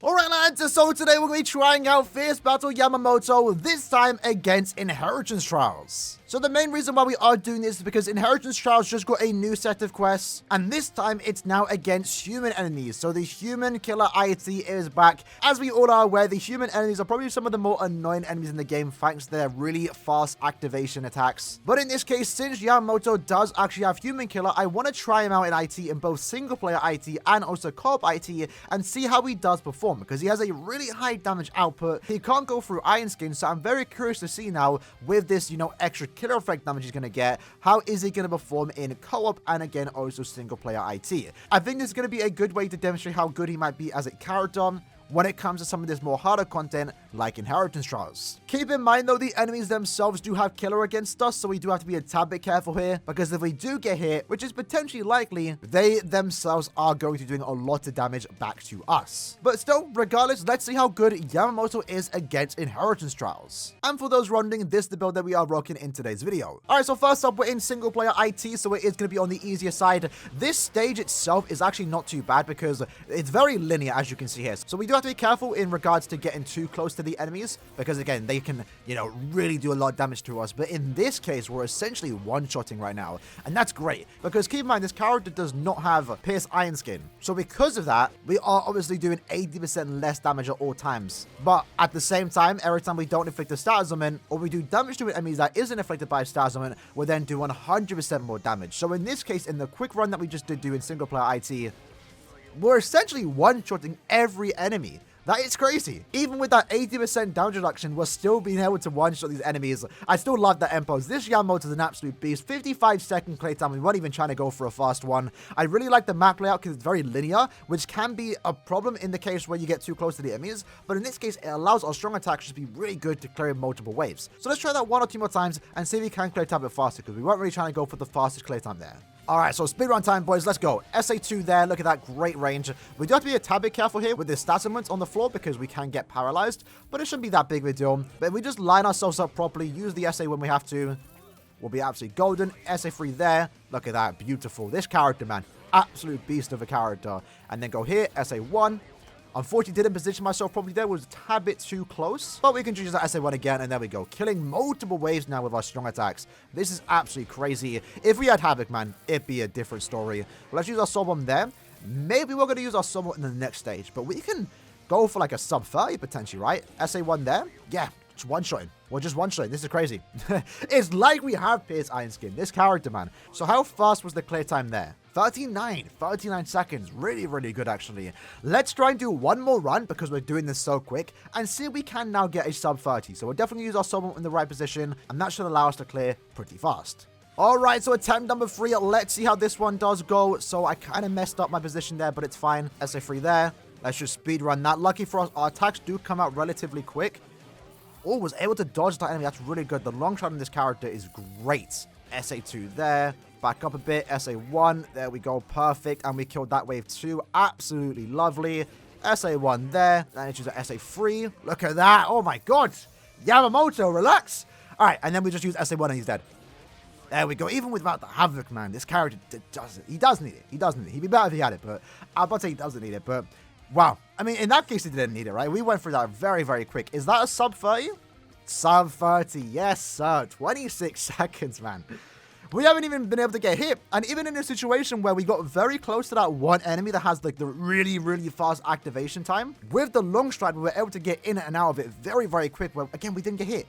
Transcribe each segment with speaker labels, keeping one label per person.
Speaker 1: Alright lads, so today we're going to be trying out Fierce Battle Yamamoto, this time against Inheritance Trials. So the main reason why we are doing this is because Inheritance Trials just got a new set of quests, and this time it's now against human enemies. So the human killer IT is back. As we all are aware, the human enemies are probably some of the more annoying enemies in the game thanks to their really fast activation attacks. But in this case, since Yamamoto does actually have human killer, I want to try him out in IT in both single player IT and also co-op IT and see how he does perform, because he has a really high damage output. He can't go through Iron Skin, so I'm very curious to see now with this, extra killer effect damage he's going to get, how is he going to perform in co-op and again also single player IT. I think this is going to be a good way to demonstrate how good he might be as a character when it comes to some of this more harder content like Inheritance Trials. Keep in mind though, the enemies themselves do have killer against us, so we do have to be a tad bit careful here, because if we do get hit, which is potentially likely, they themselves are going to be doing a lot of damage back to us. But still, regardless, let's see how good Yamamoto is against Inheritance Trials. And for those wondering, this is the build that we are rocking in today's video. Alright, so first up, we're in single player IT, so it is going to be on the easier side. This stage itself is actually not too bad because it's very linear, as you can see here. So we do have to be careful in regards to getting too close to the enemies, because again, they can, really do a lot of damage to us. But in this case, we're essentially one-shotting right now, and that's great, because keep in mind, this character does not have Pierce Iron Skin. So because of that, we are obviously doing 80% less damage at all times. But at the same time, every time we don't inflict a status element, or we do damage to an enemy that isn't inflicted by a status element, we'll then do 100% more damage. So in this case, in the quick run that we just did do in single player IT, we're essentially one-shotting every enemy. That is crazy. Even with that 80% damage reduction, we're still being able to one-shot these enemies. I still love that Empos. This Yamamoto is an absolute beast. 55-second play time. We weren't even trying to go for a fast one. I really like the map layout because it's very linear, which can be a problem in the case where you get too close to the enemies. But in this case, it allows our strong attacks to be really good to clear multiple waves. So let's try that one or two more times and see if we can clear time a bit faster, because we weren't really trying to go for the fastest clear time there. Alright, so speedrun time, boys. Let's go. SA2 there. Look at that great range. We do have to be a tad bit careful here with the stats elements on the floor because we can get paralyzed, but it shouldn't be that big of a deal. But if we just line ourselves up properly, use the SA when we have to, we'll be absolutely golden. SA3 there. Look at that. Beautiful. This character, man. Absolute beast of a character. And then go here. SA1. Unfortunately, didn't position myself properly there. Was a tad bit too close. But we can use that SA1 again, and there we go. Killing multiple waves now with our strong attacks. This is absolutely crazy. If we had Havoc, man, it'd be a different story. Well, let's use our Soul Bomb there. Maybe we're going to use our Soul Bomb in the next stage. But we can go for like a sub 30 potentially, right? SA1 there. Yeah, just one-shotting. We're just one-shotting. This is crazy. It's like we have Pierce Iron Skin. This character, man. So how fast was the clear time there? 39 seconds. Really, really good, actually. Let's try and do one more run because we're doing this so quick and see if we can now get a sub 30. So we'll definitely use our Soul in the right position, and that should allow us to clear pretty fast. Alright, so attempt number 3. Let's see how this one does go. So I kind of messed up my position there, but it's fine. SA3 there. Let's just speed run that. Lucky for us, our attacks do come out relatively quick. Oh, was able to dodge that enemy. That's really good. The long shot on this character is great. SA2 there. Back up a bit. SA1. There we go. Perfect. And we killed that wave too. Absolutely lovely. SA1 there. Then it's use SA3. Look at that. Oh my god. Yamamoto, relax. Alright, and then we just use SA1 and he's dead. There we go. Even without the Havoc, man, this character does need it. He does need it. He'd be better if he had it, but I'm about to say he doesn't need it, but wow. I mean, in that case, he didn't need it, right? We went through that very, very quick. Is that a sub 30? Sub 30. Yes, sir. 26 seconds, man. We haven't even been able to get hit. And even in a situation where we got very close to that one enemy that has like the really, really fast activation time, with the long stride, we were able to get in and out of it very, very quick. Where, again, we didn't get hit.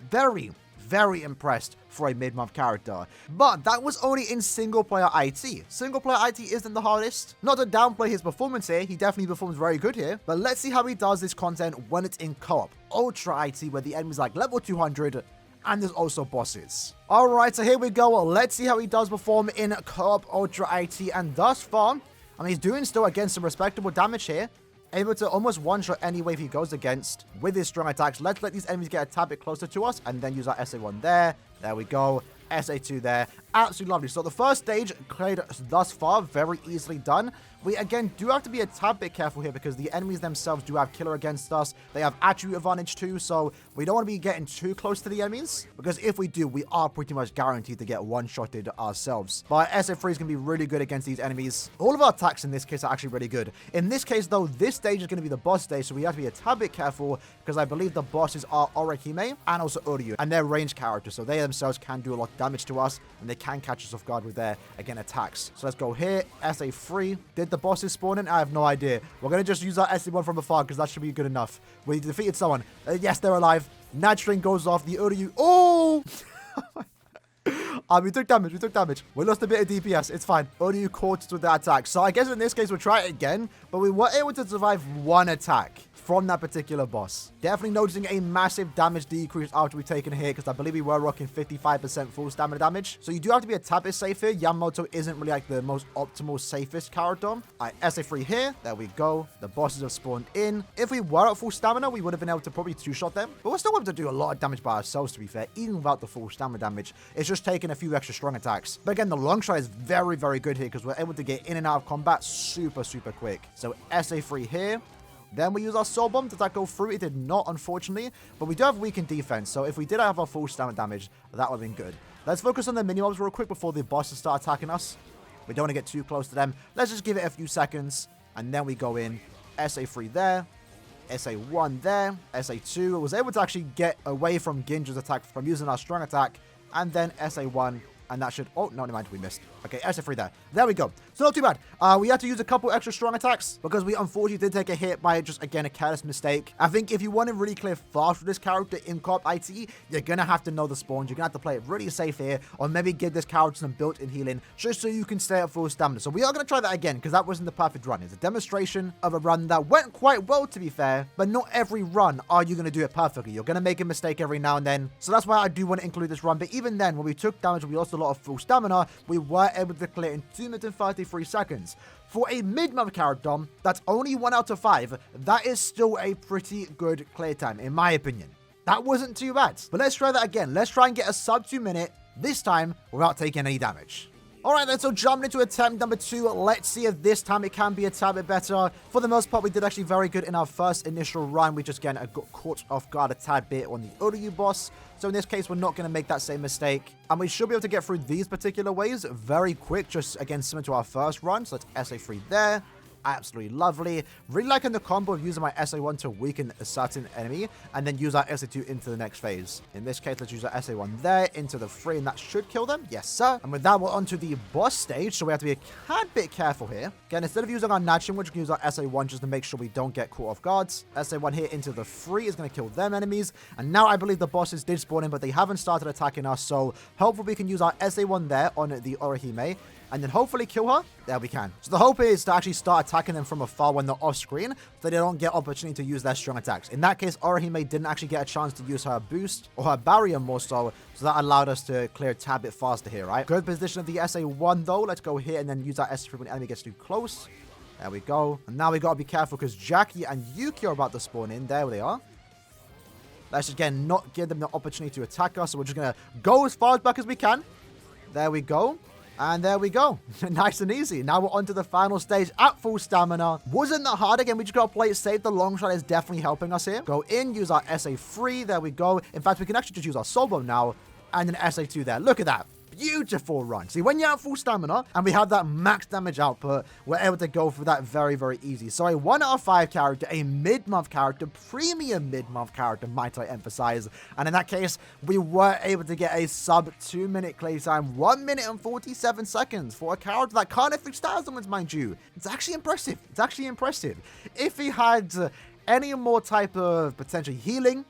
Speaker 1: Very impressed for a mid-month character. But that was only in single-player IT. Single-player IT isn't the hardest. Not to downplay his performance here. He definitely performs very good here. But let's see how he does this content when it's in co-op. Ultra IT, where the enemy's like level 200, and there's also bosses. Alright, so here we go. Let's see how he does perform in co-op Ultra IT. And thus far, I mean, he's doing still, again, some respectable damage here. Able to almost one-shot any wave he goes against with his strong attacks. Let's let these enemies get a tad bit closer to us and then use our SA1 there. There we go. SA2 there. Absolutely lovely. So the first stage cleared thus far, very easily done. We, again, do have to be a tad bit careful here because the enemies themselves do have killer against us. They have attribute advantage too, so we don't want to be getting too close to the enemies because if we do, we are pretty much guaranteed to get one-shotted ourselves. But SA3 is going to be really good against these enemies. All of our attacks in this case are actually really good. In this case, though, this stage is going to be the boss stage, so we have to be a tad bit careful because I believe the bosses are Aaroniero and also Aaroniero, and they're ranged characters, so they themselves can do a lot of damage to us, and they can catch us off guard with their, again, attacks. So let's go here. SA3. Did the bosses spawn in? I have no idea. We're going to just use our SA1 from afar because that should be good enough. We defeated someone. Yes, they're alive. Nat string goes off. The Aaroniero. Oh! We took damage. We took damage. We lost a bit of DPS. It's fine. Aaroniero caught us with that attack. So I guess in this case, we'll try it again. But we were able to survive one attack from that particular boss. Definitely noticing a massive damage decrease after we've taken a hit because I believe we were rocking 55% full stamina damage. So you do have to be a tad bit safe here. Yamamoto isn't really like the most optimal, safest character. All right, SA3 here. There we go. The bosses have spawned in. If we were at full stamina, we would have been able to probably two-shot them. But we're still able to do a lot of damage by ourselves, to be fair, even without the full stamina damage. It's just taking a few extra strong attacks. But again, the long shot is very, very good here because we're able to get in and out of combat super, super quick. So SA3 here. Then we use our soul bomb. Did that go through? It did not, unfortunately. But we do have weakened defense. So if we did have our full stamina damage, that would have been good. Let's focus on the mini-mobs real quick before the bosses start attacking us. We don't want to get too close to them. Let's just give it a few seconds. And then we go in. SA3 there. SA1 there. SA2 was able to actually get away from Ginger's attack from using our strong attack. And then SA1. And that should... Oh, no, never mind. We missed. Okay, SA3 there. There we go. So not too bad. We had to use a couple extra strong attacks because we unfortunately did take a hit by just, again, a careless mistake. I think if you want to really clear fast with this character in co-op IT, you're going to have to know the spawns. You're going to have to play it really safe here or maybe give this character some built-in healing just so you can stay at full stamina. So we are going to try that again because that wasn't the perfect run. It's a demonstration of a run that went quite well, to be fair, but not every run are you going to do it perfectly. You're going to make a mistake every now and then. So that's why I do want to include this run. But even then, when we took damage, we lost a lot of full stamina, we were able to clear in 2 minutes and 33 seconds. For a mid-map character, that's only 1 out of 5. That is still a pretty good clear time, in my opinion. That wasn't too bad. But let's try that again. Let's try and get a sub 2 minute, this time without taking any damage. Alright then, so jumping into attempt number 2, let's see if this time it can be a tad bit better. For the most part, we did actually very good in our first initial run. We just, again, got caught off guard a tad bit on the Aaroniero boss. So in this case, we're not going to make that same mistake. And we should be able to get through these particular ways very quick, just, again, similar to our first run. So let's SA3 there. Absolutely lovely. Really liking the combo of using my SA1 to weaken a certain enemy and then use our SA2 into the next phase. In this case, let's use our SA1 there into the 3 and that should kill them. Yes, sir. And with that, we're on to the boss stage. So we have to be a tad bit careful here. Again, instead of using our Natchin, we're just going to use our SA1 just to make sure we don't get caught off guard. SA1 here into the 3 is going to kill them enemies. And now I believe the bosses did spawn in, but they haven't started attacking us. So hopefully we can use our SA1 there on the Aaroniero. And then hopefully kill her. There we can. So the hope is to actually start attacking them from afar when they're off screen so they don't get opportunity to use their strong attacks. In that case, Aaroniero didn't actually get a chance to use her boost or her barrier more so that allowed us to clear a tad bit faster here, right? Good position of the SA1 though. Let's go here and then use our SA3 when the enemy gets too close. There we go. And now we got to be careful because Jackie and Yuki are about to spawn in. There they are. Let's just, again, not give them the opportunity to attack us. So we're just going to go as far back as we can. There we go. And there we go. Nice and easy. Now we're on to the final stage at full stamina. Wasn't that hard. Again, we just got to play it safe. The long shot is definitely helping us here. Go in, use our SA3. There we go. In fact, we can actually just use our soul bomb now. And then SA2 there. Look at that. Beautiful run. See, when you're at full stamina and we have that max damage output, we're able to go for that very, very easy. So a 1 out of 5 character, a mid-month character, premium mid-month character, might I emphasize. And in that case, we were able to get a sub 2 minute play time, 1 minute and 47 seconds for a character that can't hit 3,000, mind you. It's actually impressive. It's actually impressive. If he had any more type of potential healing,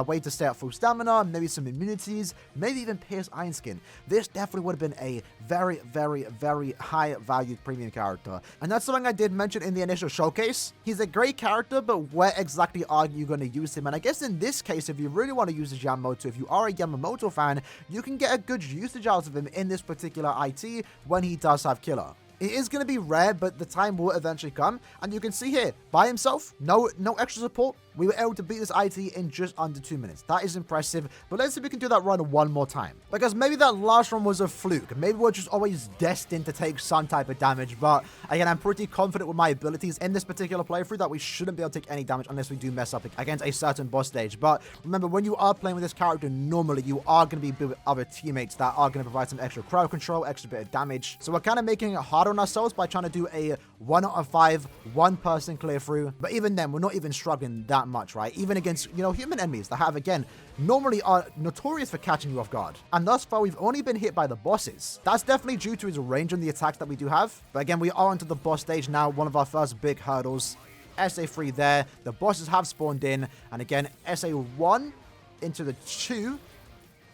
Speaker 1: way to stay at full stamina, maybe some immunities, maybe even Pierce Iron Skin, this definitely would have been a very, very, very high valued premium character. And that's something I did mention in the initial showcase. He's a great character, but where exactly are you going to use him? And I guess in this case, if you really want to use his YAMAMOTO, if you are a YAMAMOTO fan, you can get a good usage out of him in this particular IT when he does have killer. It is going to be rare, but the time will eventually come. And you can see here, by himself, no extra support, we were able to beat this IT in just under 2 minutes. That is impressive, but let's see if we can do that run one more time. Because maybe that last run was a fluke. Maybe we're just always destined to take some type of damage, but again, I'm pretty confident with my abilities in this particular playthrough that we shouldn't be able to take any damage unless we do mess up against a certain boss stage. But remember, when you are playing with this character, normally you are going to be with other teammates that are going to provide some extra crowd control, extra bit of damage. So we're kind of making it hard on ourselves by trying to do a 1 out of 5, one-person clear through. But even then, we're not even struggling that much, right? Even against, human enemies that have, again, normally are notorious for catching you off guard. And thus far, we've only been hit by the bosses. That's definitely due to his range on the attacks that we do have. But again, we are onto the boss stage now, one of our first big hurdles. SA3 there. The bosses have spawned in. And again, SA1 into the 2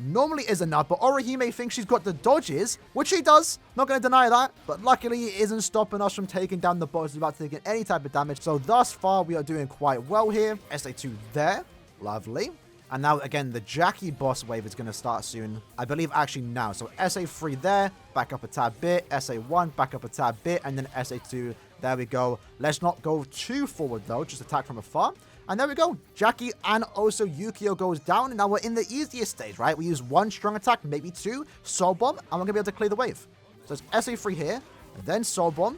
Speaker 1: normally is enough, but Orihime thinks she's got the dodges, which she does. Not going to deny that, but luckily it isn't stopping us from taking down the boss without taking any type of damage. So thus far, we are doing quite well here. SA2 there. Lovely. And now, again, the Jackie boss wave is going to start soon. I believe actually now. So SA3 there, back up a tad bit. SA1, back up a tad bit. And then SA2, there we go. Let's not go too forward, though. Just attack from afar. And there we go. Jackie and also Yukio goes down. And now we're in the easiest stage, right? We use 1 strong attack, maybe 2. Soul Bomb. And we're going to be able to clear the wave. So it's SA3 here. Then Soul Bomb.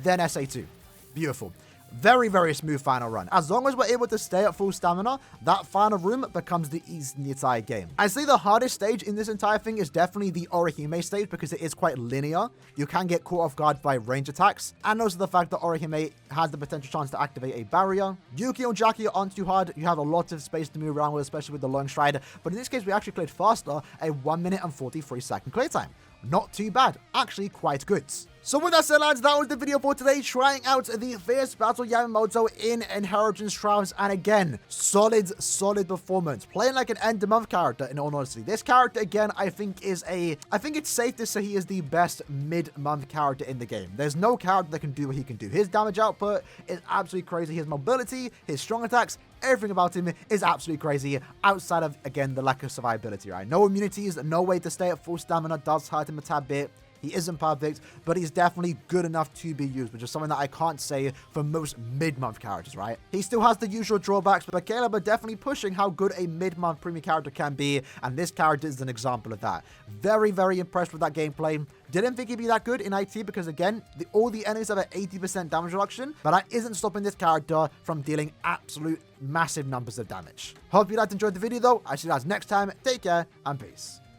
Speaker 1: Then SA2. Beautiful. Very, very smooth final run. As long as we're able to stay at full stamina, that final room becomes the ease in the entire game. I'd say the hardest stage in this entire thing is definitely the Orihime stage because it is quite linear. You can get caught off guard by range attacks. And also the fact that Orihime has the potential chance to activate a barrier. Yukio and Jackie aren't too hard. You have a lot of space to move around with, especially with the long stride. But in this case, we actually cleared faster, a 1 minute and 43 second clear time. Not too bad. Actually quite good. So with that said, lads, that was the video for today, trying out the Fierce Battle YAMAMOTO in Inheritance Trials. And again, solid performance. Playing like an end of month character, in all honesty. This character, again, I think it's safe to say he is the best mid-month character in the game. There's no character that can do what he can do. His damage output is absolutely crazy. His mobility, his strong attacks, everything about him is absolutely crazy, outside of, again, the lack of survivability, right? No immunities, no way to stay at full stamina does hurt him a tad bit. He isn't perfect, but he's definitely good enough to be used, which is something that I can't say for most mid-month characters, right? He still has the usual drawbacks, but Caleb are definitely pushing how good a mid-month premium character can be, and this character is an example of that. Very, very impressed with that gameplay. Didn't think he'd be that good in IT because, again, all the enemies have an 80% damage reduction, but that isn't stopping this character from dealing absolute massive numbers of damage. Hope you guys enjoyed the video, though. I'll see you guys next time. Take care, and peace.